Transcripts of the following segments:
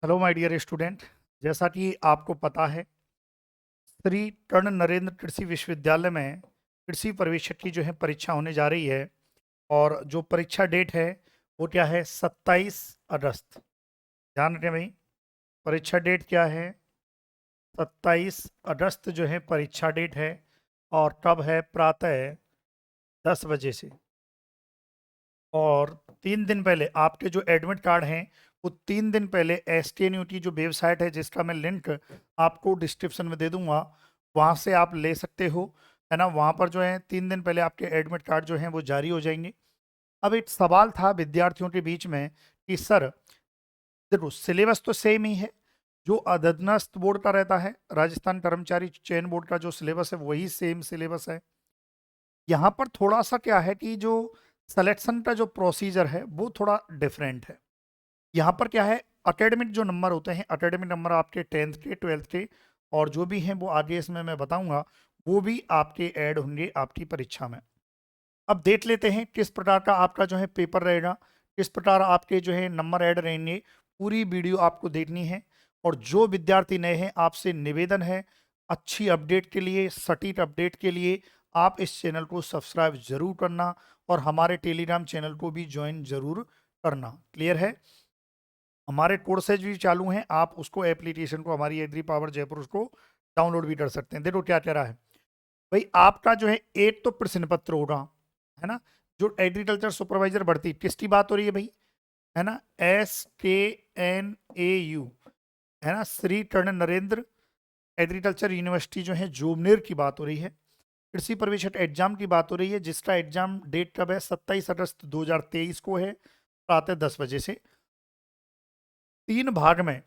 Hello my dear student. जैसा कि आपको पता है, श्री कर्ण नरेंद्र कृषि विश्वविद्यालय में कृषि प्रवेशिका की जो है परीक्षा होने जा रही है। और जो परीक्षा डेट है वो क्या है? 27 अगस्त। ध्यान रखें भाई, परीक्षा डेट क्या है? 27 अगस्त जो है परीक्षा डेट है। और कब है? प्रातः 10 बजे से। और 3 दिन पहले आपके जो एडमिट कार्ड हैं वो 3 दिन पहले STNUT जो वेबसाइट है, जिसका मैं लिंक आपको डिस्क्रिप्शन में दे दूंगा, वहां से आप ले सकते हो, है ना। वहां पर जो है 3 दिन पहले आपके एडमिट कार्ड जो हैं वो जारी हो जाएंगे। अब एक सवाल था विद्यार्थियों के बीच में कि सर, देखो सिलेबस तो सेम ही है। जो अधीनस्थ बोर्ड का रहता है, राजस्थान कर्मचारी चयन बोर्ड का जो सिलेबस है वही सेम सिलेबस है। यहाँ पर थोड़ा सा क्या है कि जो सिलेक्शन का जो प्रोसीजर है वो थोड़ा डिफरेंट है। यहाँ पर क्या है, अकेडमिक जो नंबर होते हैं, अकेडमिक नंबर आपके 10th के 12th के और जो भी हैं वो आगे इसमें मैं बताऊंगा, वो भी आपके ऐड होंगे आपकी परीक्षा में। अब देख लेते हैं किस प्रकार का आपका जो है पेपर रहेगा, किस प्रकार आपके जो है नंबर ऐड रहेंगे। पूरी वीडियो आपको देखनी है। और जो विद्यार्थी नए हैं, आपसे निवेदन है, अच्छी अपडेट के लिए, सटीक अपडेट के लिए आप इस चैनल को सब्सक्राइब जरूर करना और हमारे टेलीग्राम चैनल को भी ज्वाइन जरूर करना। क्लियर है? हमारे कोर्सेज भी चालू हैं, आप उसको एप्लीकेशन को, हमारी एग्री पावर जयपुर, उसको डाउनलोड भी कर सकते हैं। देखो क्या कह रहा है भाई, आपका जो है एक तो प्रश्न पत्र होगा, है ना। जो एग्रीकल्चर सुपरवाइजर भर्ती, किसकी बात हो रही है भाई? है ना, SKNAU, है ना, श्री कर्ण नरेंद्र एग्रीकल्चर यूनिवर्सिटी जो है जोबनेर की बात हो रही है। कृषि प्रवेशक एग्जाम की बात हो रही है, जिसका एग्जाम डेट कब है? 27 अगस्त 2023 को है, प्रातः 10 बजे से। 3 भाग में,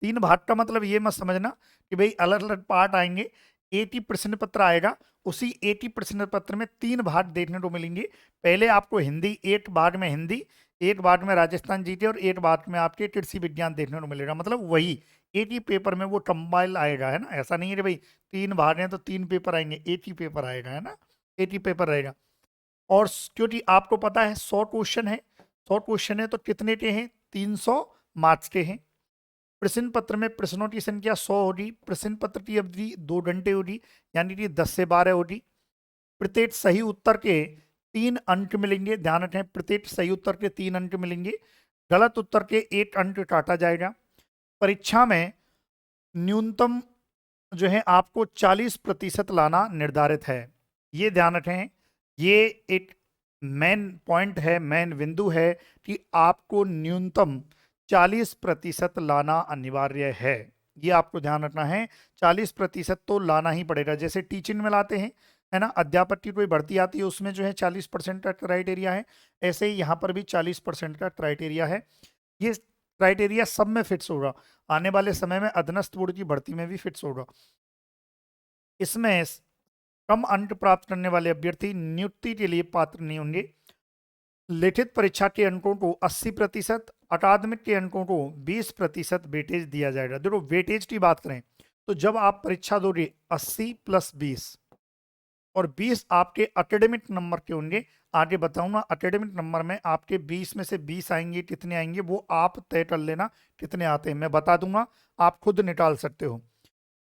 3 भाग का मतलब ये मत समझना कि भाई अलग अलग पार्ट आएंगे। 80 प्रश्न पत्र आएगा, उसी 80 प्रश्न पत्र में 3 भाग देखने को मिलेंगे। पहले आपको हिंदी, एक भाग में हिंदी, एक भाग में राजस्थान जीके और एक भाग में आपके कृषि विज्ञान देखने को मिलेगा। मतलब वही 80 पेपर में वो कंबाइल आएगा, है ना। ऐसा नहीं है कि भाई 3 भाग हैं तो 3 पेपर आएंगे, 80 पेपर आएगा, है ना। 80 पेपर रहेगा। और क्योंकि आपको पता है 100 क्वेश्चन है, 100 क्वेश्चन है तो कितने के हैं? 300 मार्क्स के हैं। प्रश्न पत्र में प्रश्नों की संख्या 100 होगी, प्रश्न पत्र की अवधि 2 घंटे होगी, यानी कि 10 से 12 होगी। प्रत्येक सही उत्तर के 3 अंक मिलेंगे। ध्यान रखें, प्रत्येक सही उत्तर के 3 अंक मिलेंगे। गलत उत्तर के 1 अंक काटा जाएगा। परीक्षा में न्यूनतम जो है आपको 40% लाना निर्धारित है। ये ध्यान रखें, ये एक मेन पॉइंट है, मेन बिंदु है कि आपको न्यूनतम 40% लाना अनिवार्य है। ये आपको ध्यान रखना है, 40% तो लाना ही पड़ेगा। जैसे टीचिंग में लाते हैं, है ना, अध्यापक की कोई भर्ती आती है उसमें जो है 40% का क्राइटेरिया है, ऐसे ही यहाँ पर भी 40% का क्राइटेरिया है। ये क्राइटेरिया सब में फिक्स होगा, आने वाले समय में अधीनस्थ बोर्ड की भर्ती में भी फिक्स होगा। इसमें कम अंक प्राप्त करने वाले अभ्यर्थी नियुक्ति के लिए पात्र नहीं होंगे। लिखित परीक्षा के अंकों को 80%, अकादमिक के अंकों को 20% वेटेज दिया जाएगा। देखो वेटेज की बात करें तो जब आप परीक्षा दोगे 80+20 और 20 आपके एकेडमिक नंबर के होंगे। आगे बताऊंगा एकेडमिक नंबर में आपके 20 में से 20 आएंगे, कितने आएंगे वो आप तय कर लेना, कितने आते हैं मैं बता दूंगा, आप खुद निकाल सकते हो।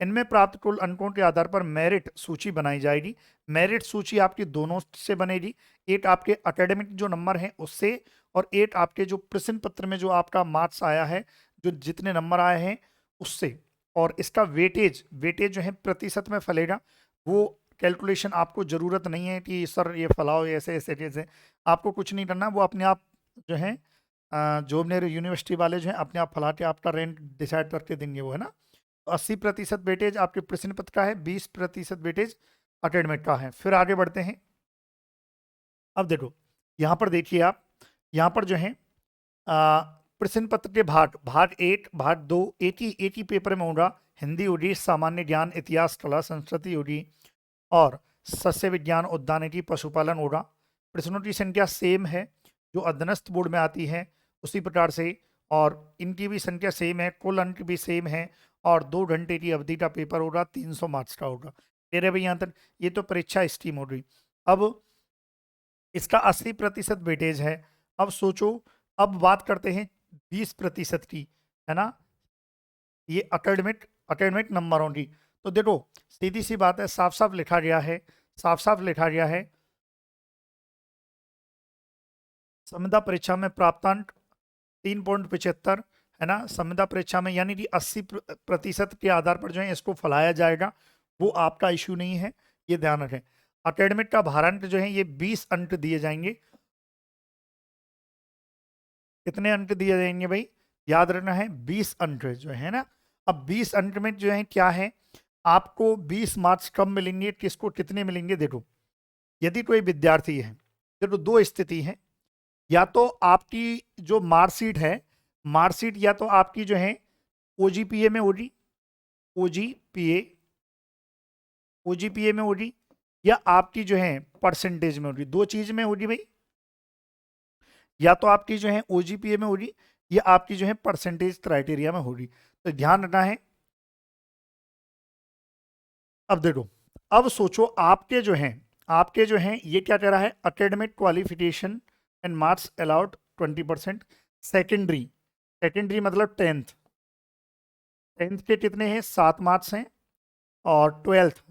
इनमें प्राप्त कुल अंकों के आधार पर मेरिट सूची बनाई जाएगी। मेरिट सूची आपकी दोनों से बनेगी, एक आपके एकेडमिक जो नंबर हैं उससे, और एक आपके जो प्रश्न पत्र में जो आपका मार्क्स आया है, जो जितने नंबर आए हैं उससे। और इसका वेटेज, वेटेज जो है प्रतिशत में फलेगा। वो कैलकुलेशन आपको जरूरत नहीं है कि सर ये फलाओ ऐसे ऐसे कैसे, आपको कुछ नहीं करना, वो अपने आप जो है जोबनेर यूनिवर्सिटी वाले जो है अपने आप फला के आपका रैंक डिसाइड करके देंगे वो, है ना। 80% वेटेज आपके प्रश्न पत्र का है, 20% वेटेज अकेडमिक का है। फिर आगे बढ़ते हैं। अब देखो यहाँ पर देखिए आप, यहाँ पर जो है प्रश्न पत्र के भाग, भाग 1, भाग 2 एक ही पेपर में होगा। हिंदी होगी, सामान्य ज्ञान, इतिहास, कला, संस्कृति होगी और सस्य विज्ञान, उद्यानिकी, पशुपालन होगा। प्रश्नों की संख्या सेम है जो अधीनस्थ बोर्ड में आती है उसी प्रकार से, और इनकी भी संख्या सेम है, कुल अंक भी सेम है, और 2 घंटे की अवधि का पेपर होगा, 300 मार्क्स का होगा। कह रहे भाई यहाँ तक, ये तो परीक्षा स्कीम हो गई। अब इसका 80% वेटेज है। अब सोचो, अब बात करते हैं 20% की। है ना, ये अकेडमिक नंबर होंगी। तो देखो सीधी सी बात है, साफ साफ लिखा गया है, साफ साफ लिखा गया है, संविदा परीक्षा में प्राप्तांक 3.75, है ना, संविदा परीक्षा में, यानी कि 80% के आधार पर जो है इसको फैलाया जाएगा, वो आपका इश्यू नहीं है, ये ध्यान रखें। अकेडमिक का भारांक जो है ये 20 अंक दिए जाएंगे। कितने अंक दिए जाएंगे भाई, याद रखना है 20 अंक जो है ना। अब 20 अंक में जो है क्या है, आपको 20 मार्क्स कम मिलेंगे, किसको कितने मिलेंगे, देखो यदि कोई विद्यार्थी है, देखो दो स्थिति है, या तो आपकी जो मार्कशीट है, मार्कशीट या तो आपकी जो है ओजीपीए में होगी, ओजीपीए, ओजीपीए में होगी, या आपकी जो है परसेंटेज में होगी, दो चीज में होगी भाई, या तो आपकी जो है ओजीपीए में होगी या आपकी जो है परसेंटेज क्राइटेरिया में होगी। तो ध्यान रखना है। अब देखो, अब सोचो आपके जो हैं ये क्या कह रहा है, academic qualification and marks allowed 20%। Secondary, secondary मतलब टेंथ, टेंथ के कितने हैं, 7 मार्क्स हैं। और ट्वेल्थ,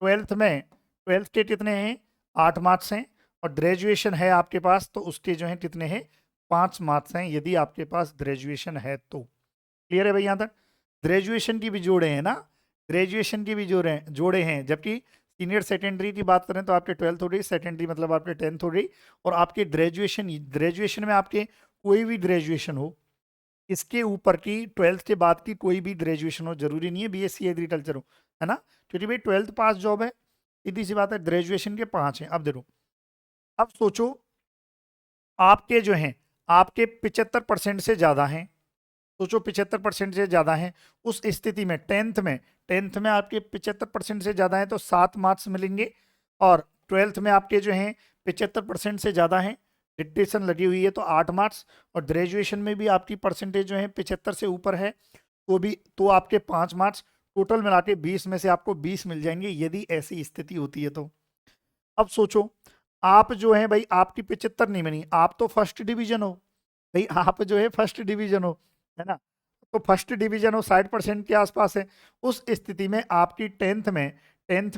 ट्वेल्थ के कितने हैं, 8 मार्क्स हैं। और ग्रेजुएशन है आपके पास तो उसके जो है कितने हैं, 5 मार्क्स हैं, यदि आपके पास ग्रेजुएशन है तो। क्लियर है भाई यहाँ तक, ग्रेजुएशन की भी जोड़े हैं ना, ग्रेजुएशन की भी जोड़े हैं, जबकि सीनियर सेकेंडरी की बात करें तो आपके 12th हो गई, सेकेंडरी मतलब आपके 10th हो गई, और आपके ग्रेजुएशन, ग्रेजुएशन में आपके कोई भी ग्रेजुएशन हो, इसके ऊपर की 12th के बाद की कोई भी ग्रेजुएशन हो, जरूरी नहीं है बीएससी एग्रीकल्चर हो, है ना, क्योंकि भाई 12th पास जॉब है, सीधी सी बात है, ग्रेजुएशन के 5 हैं। अब देखो, अब सोचो आपके जो हैं, आपके 75% से ज़्यादा हैं, सोचो 75% से ज़्यादा हैं, उस स्थिति में टेंथ में आपके 75% से ज़्यादा है तो 7 मार्क्स मिलेंगे। और ट्वेल्थ में आपके जो हैं 75% से ज़्यादा हैं, डिक्टेशन लगी हुई है तो 8 मार्क्स। और ग्रेजुएशन में भी आपकी परसेंटेज जो है 75 से ऊपर है तो भी तो आपके 5 मार्क्स, टोटल मिला के 20 में से आपको 20 मिल जाएंगे, यदि ऐसी स्थिति होती है तो। अब सोचो आप जो है भाई, आपकी 75 नहीं बनी, आप तो फर्स्ट डिवीजन हो भाई, आप जो है फर्स्ट डिवीजन हो, है ना, तो फर्स्ट डिवीजन हो 60% के आसपास है। उस स्थिति में आपकी टेंथ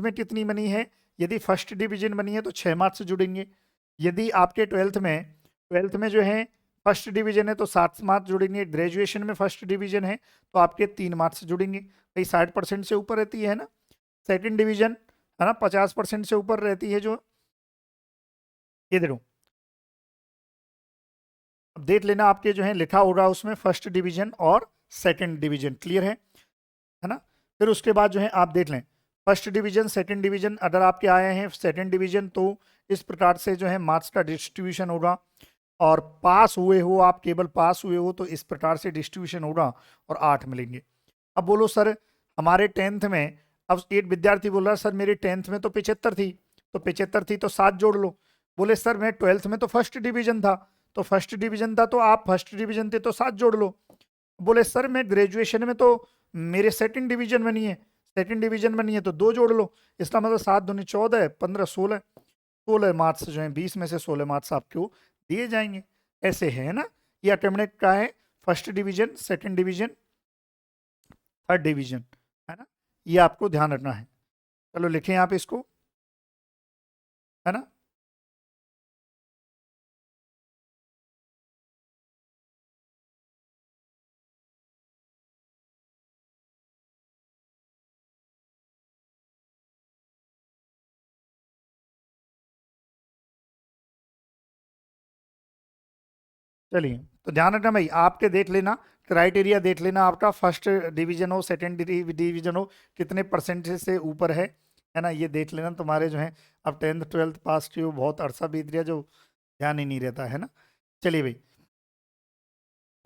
में कितनी बनी है, यदि फर्स्ट डिवीजन बनी है तो 6 मार्क्स जुड़ेंगे। यदि आपके ट्वेल्थ में जो है फर्स्ट डिवीजन है तो 7 मार्क्स जुड़ेंगे। ग्रेजुएशन में फर्स्ट डिवीजन है तो आपके 3 मार्क्स जुड़ेंगे भाई, 60% से ऊपर रहती है ना। सेकंड डिवीजन, है ना, 50% से ऊपर रहती है जो, ये देखो, अब देख लेना आपके जो है लिखा होगा उसमें फर्स्ट डिवीजन और सेकंड डिवीजन, क्लियर है ना। फिर उसके बाद जो है आप देख लें, फर्स्ट डिवीजन सेकंड डिवीजन अगर आपके आए हैं सेकंड डिवीजन तो इस प्रकार से जो है मार्क्स का डिस्ट्रीब्यूशन होगा। और पास हुए हो आप, केवल पास हुए हो तो इस प्रकार से डिस्ट्रीब्यूशन होगा और 8 मिलेंगे। अब बोलो सर हमारे टेंथ में, अब एक विद्यार्थी बोल रहा है सर मेरी टेंथ में तो 75 थी, तो 75 थी तो 7 जोड़ लो। बोले सर मैं ट्वेल्थ में तो फर्स्ट डिवीजन था, तो फर्स्ट डिवीजन था तो आप फर्स्ट डिवीजन थे तो 7 जोड़ लो। बोले सर मैं ग्रेजुएशन में तो मेरे सेकंड डिवीजन बनी है, सेकंड डिवीजन बनी है तो 2 जोड़ लो। इसका मतलब 7 दूनी 14, 15 16, 16 मार्क्स जो है 20 में से 16 मार्क्स आपको दिए जाएंगे। ऐसे है ना, ये अटेम्प्ट का है, first division, second division, third division, है ना, ये आपको ध्यान रखना है। चलो लिखें आप इसको, है ना। चलिए, तो ध्यान रखना भाई, आपके देख लेना, क्राइटेरिया देख लेना, आपका फर्स्ट डिवीजन हो सेकंड डिवीजन हो, कितने परसेंटेज से ऊपर है ना, ये देख लेना तुम्हारे जो है। अब टेंथ ट्वेल्थ पास की हो, बहुत अरसा बीत गया जो ध्यान ही नहीं रहता है ना। चलिए भाई,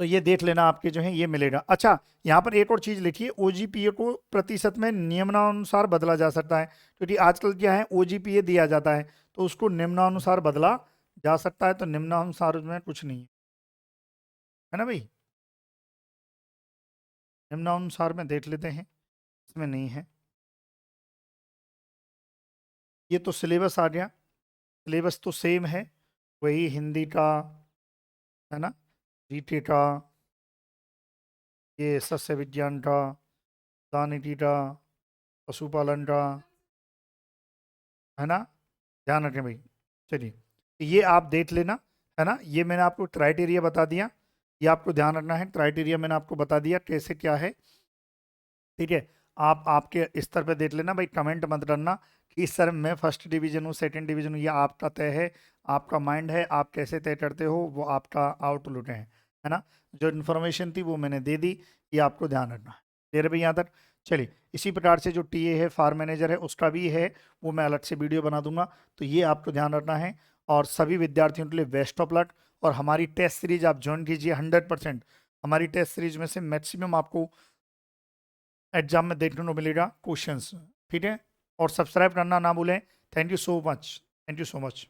तो ये देख लेना आपके जो है ये मिलेगा। अच्छा, यहाँ पर एक और चीज़ लिखिए, ओजीपीए को प्रतिशत में नियमानुसार बदला जा सकता है, क्योंकि आजकल क्या है ओजीपीए दिया जाता है तो उसको निम्नानुसार बदला जा सकता है, तो निम्नानुसार में कुछ नहीं है ना भाई, निम्नानुसार में देख लेते हैं, इसमें नहीं है। ये तो सिलेबस आ गया, सिलेबस तो सेम है, वही हिंदी का, है ना, जीके का, ये सस्य विज्ञान का, दानिटी का, पशुपालन का, है ना, ध्यान रखें भाई। चलिए, ये आप देख लेना, है ना। ये मैंने आपको क्राइटेरिया बता दिया, ये आपको ध्यान रखना है। क्राइटेरिया मैंने आपको बता दिया कैसे क्या है, ठीक है। आप आपके स्तर पे देख लेना भाई, कमेंट मत करना कि इस सर मैं फर्स्ट डिवीजन हूँ, सेकंड डिवीजन हूँ। ये आपका तय है, आपका माइंड है, आप कैसे तय करते हो वो आपका आउटलुक है ना। जो इन्फॉर्मेशन थी वो मैंने दे दी, ये आपको ध्यान रखना है। दे रहे भाई यहाँ तक। चलिए, इसी प्रकार से जो टीए है, फार्म मैनेजर है, उसका भी है, वो मैं अलग से वीडियो बना दूंगा, तो ये आपको ध्यान रखना है। और सभी विद्यार्थियों के लिए बेस्ट ऑफ लक। और हमारी टेस्ट सीरीज आप ज्वाइन कीजिए 100%। हमारी टेस्ट सीरीज में से मैक्सिमम आपको एग्जाम में देखने को मिलेगा क्वेश्चंस, ठीक है। और सब्सक्राइब करना ना भूलें। Thank you so much, thank you so much.